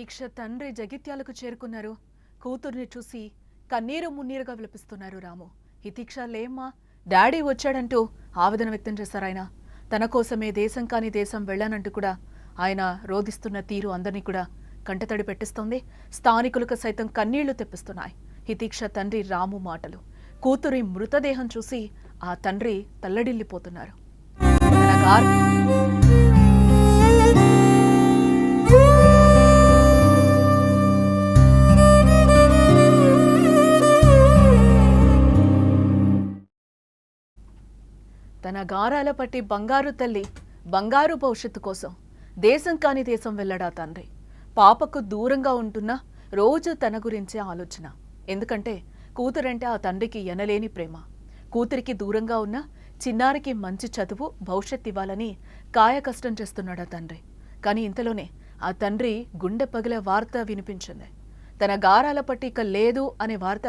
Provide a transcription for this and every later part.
హితీక్ష తండ్రి జగిత్యాలకు చేరుకున్నారు. కూతుర్ని చూసి కన్నీరు మున్నీరుగా విలపిస్తున్నారు రాము. హితీక్ష లేమ్మా, డాడీ వచ్చాడంటూ ఆవేదన వ్యక్తం చేశారు ఆయన. తన కోసమే దేశం కాని దేశం వెళ్ళానంటూ కూడా ఆయన రోధిస్తున్న తీరు అందరినీ కూడా కంటతడి పెట్టిస్తోంది. స్థానికులకు సైతం కన్నీళ్లు తెప్పిస్తున్నాయి హితీక్ష తండ్రి రాము మాటలు. కూతురి మృతదేహం చూసి ఆ తండ్రి తల్లడిల్లిపోతున్నారు. తన గారాల పట్టి బంగారు తల్లి బంగారు భవిష్యత్తు కోసం దేశం కాని దేశం వెళ్ళడా తండ్రి. పాపకు దూరంగా ఉంటున్నా రోజు తన గురించే ఆలోచన. ఎందుకంటే కూతురంటే ఆ తండ్రికి ఎనలేని ప్రేమ. కూతురికి దూరంగా ఉన్న చిన్నారికి మంచి చదువు భవిష్యత్తు ఇవ్వాలని కాయ కష్టం చేస్తున్నాడా తండ్రి. కానీ ఇంతలోనే ఆ తండ్రి గుండె పగిలే వార్త వినిపించింది. తన గారాల పట్టి ఇక లేదు అనే వార్త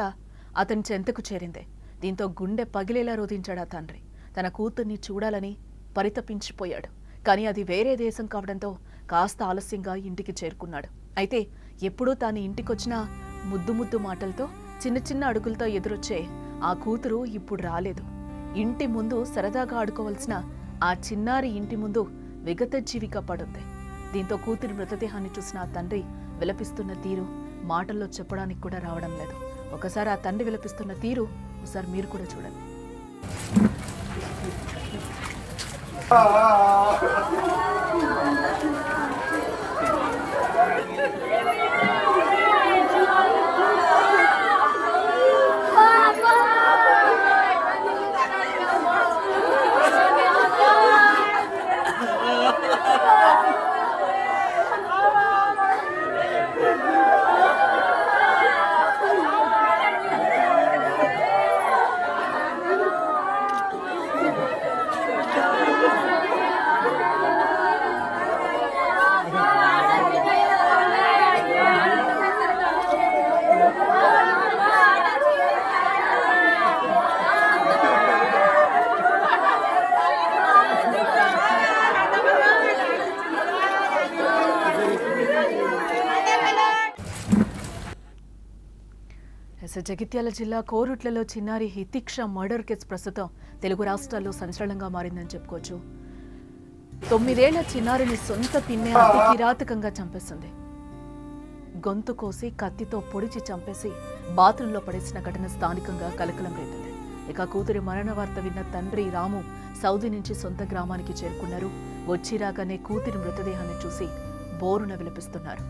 అతని చెంతకు చేరింది. దీంతో గుండె పగిలేలా రోధించాడా తండ్రి. తన కూతుర్ని చూడాలని పరితపించిపోయాడు. కానీ అది వేరే దేశం కావడంతో కాస్త ఆలస్యంగా ఇంటికి చేరుకున్నాడు. అయితే ఎప్పుడూ తాను ఇంటికొచ్చినా ముద్దు ముద్దు మాటలతో చిన్న చిన్న అడుగులతో ఎదురొచ్చే ఆ కూతురు ఇప్పుడు రాలేదు. ఇంటి ముందు సరదాగా ఆడుకోవలసిన ఆ చిన్నారి ఇంటి ముందు విగత జీవిగా పడుంది. దీంతో కూతురి మృతదేహాన్ని చూసిన ఆ తండ్రి విలపిస్తున్న తీరు మాటల్లో చెప్పడానికి కూడా రావడం లేదు. ఒకసారి ఆ తండ్రి విలపిస్తున్న తీరు ఒకసారి మీరు కూడా చూడండి. జగిత్యాల జిల్లా కోరుట్లలో చిన్నారి హితీక్ష మర్డర్ కేసు ప్రస్తుతం తెలుగు రాష్ట్రాల్లో సంచలనంగా మారిందని చెప్పుకోవచ్చు. 9 ఏళ్ల చిన్నారిని సొంత పిన్నే అతి కిరాతకంగా చంపేసింది. గొంతు కోసి కత్తితో పొడిచి చంపేసి బాత్రూంలో పడేసిన ఘటన స్థానికంగా కలకలం రేపింది. ఇక కూతురి మరణ వార్త విన్న తండ్రి రాము సౌదీ నుంచి సొంత గ్రామానికి చేరుకున్నారు. వచ్చి రాగానే కూతురి మృతదేహాన్ని చూసి బోరున విలపిస్తున్నారు.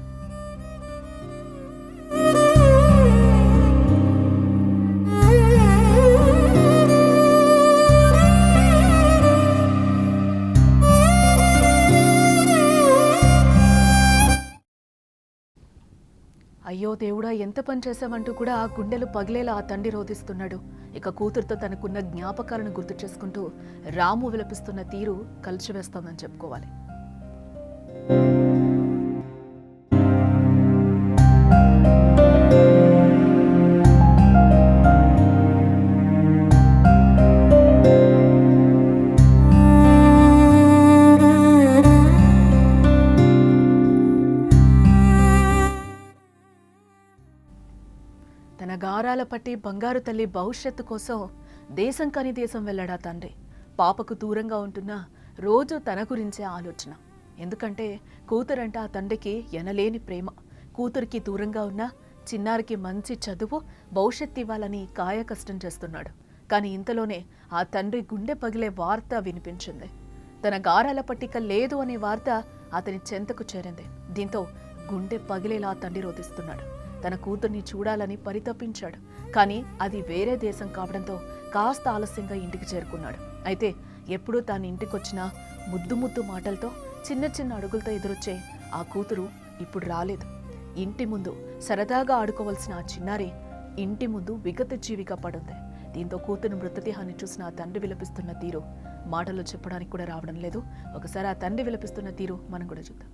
అయ్యో దేవుడా, ఎంత పని చేశామంటూ కూడా ఆ గుండెలు పగిలేలా ఆ తండ్రి రోధిస్తున్నాడు. ఇక కూతురుతో తనకున్న జ్ఞాపకాలను గుర్తు చేసుకుంటూ రాము విలపిస్తున్న తీరు కలిసివేస్తోందని చెప్పుకోవాలి. తన గారాల పట్టి బంగారు తల్లి భవిష్యత్తు కోసం దేశం కాని దేశం వెళ్ళడా తండ్రి. పాపకు దూరంగా ఉంటున్నా రోజు తన గురించే ఆలోచన. ఎందుకంటే కూతురంటే ఆ తండ్రికి ఎనలేని ప్రేమ. కూతురికి దూరంగా ఉన్న చిన్నారికి మంచి చదువు భవిష్యత్తు ఇవ్వాలని కాయ కష్టం చేస్తున్నాడు. కానీ ఇంతలోనే ఆ తండ్రి గుండె పగిలే వార్త వినిపించింది. తన గారాల పట్టిక లేదు అనే వార్త అతని చెంతకు చేరింది. దీంతో గుండె పగిలేలా తండ్రి రోధిస్తున్నాడు. తన కూతుర్ని చూడాలని పరితపించాడు. కానీ అది వేరే దేశం కావడంతో కాస్త ఆలస్యంగా ఇంటికి చేరుకున్నాడు. అయితే ఎప్పుడూ తాను ఇంటికొచ్చినా ముద్దు ముద్దు మాటలతో చిన్న చిన్న అడుగులతో ఎదురొచ్చే ఆ కూతురు ఇప్పుడు రాలేదు. ఇంటి ముందు సరదాగా ఆడుకోవలసిన ఆ చిన్నారి ఇంటి ముందు విగత జీవిగా పడుంది. దీంతో కూతురు మృతదేహాన్ని చూసిన ఆ తండ్రి విలపిస్తున్న తీరు మాటల్లో చెప్పడానికి కూడా రావడం లేదు. ఒకసారి ఆ తండ్రి విలపిస్తున్న తీరు మనం కూడా చూద్దాం.